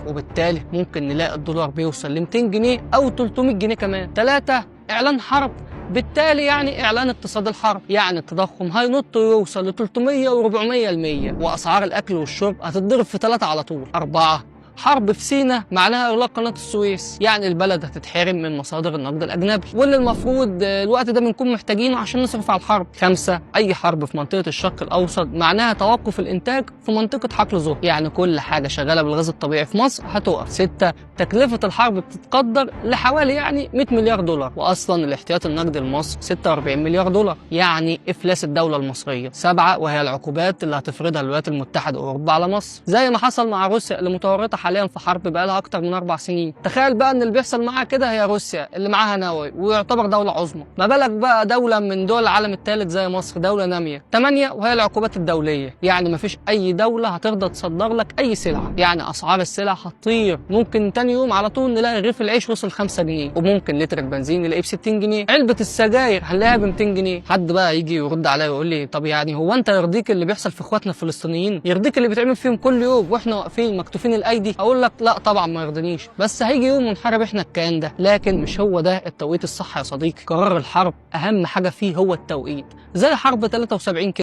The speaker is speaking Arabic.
وبالتالي ممكن نلاقي الدولار بيوصل ل 200 جنيه أو 300 جنيه كمان. 3. إعلان حرب، بالتالي يعني إعلان اقتصاد الحرب، يعني التضخم هينط ويوصل ل 300 و400%، وأسعار الأكل والشرب هتتضرب في 3 على طول. 4. حرب في سيناء معناها إغلاق قناة السويس، يعني البلد هتتحرم من مصادر النقد الأجنبي واللي المفروض الوقت ده بنكون محتاجينه عشان نصرف على الحرب. 5. أي حرب في منطقة الشرق الأوسط معناها توقف الإنتاج في منطقة حقل ظهر، يعني كل حاجة شغالة بالغاز الطبيعي في مصر هتقف. 6. تكلفة الحرب بتتقدر لحوالي يعني 100 مليار دولار، وأصلا الاحتياطي النقدي لمصر 46 مليار دولار، يعني إفلاس الدولة المصرية. 7. وهي العقوبات اللي هتفرضها الولايات المتحدة وأوروبا على مصر، زي ما حصل مع روسيا اللي متورطة حاليا في حرب بقالها اكتر من 4 سنين. تخيل بقى ان اللي بيحصل معاها كده هي روسيا اللي معاها نووي ويعتبر دولة عظمى، ما بالك بقى دولة من دول العالم الثالث زي مصر، دولة نامية. 8. وهي العقوبات الدولية، يعني مفيش اي دولة هترضى تصدر لك اي سلعة، يعني اسعار السلع هتطير، ممكن تاني يوم على طول نلاقي رغيف العيش وصل 5 جنيه، وممكن لتر البنزين نلاقيه ب 60 جنيه، علبة السجاير هنلاقيها ب 200 جنيه. حد بقى يجي يرد عليا ويقول لي طب يعني هو انت يرضيك اللي بيحصل في اخواتنا الفلسطينيين؟ يرضيك اللي بيتعمل فيهم كل يوم واحنا واقفين مكتوفين الايدي؟ اقول لك لا طبعا ما يرضنيش، بس هيجي يوم ونحارب احنا الكيان ده. لكن مش هو ده التوقيت الصح يا صديقي. قرار الحرب اهم حاجه فيه هو التوقيت، زي حرب 73 كده.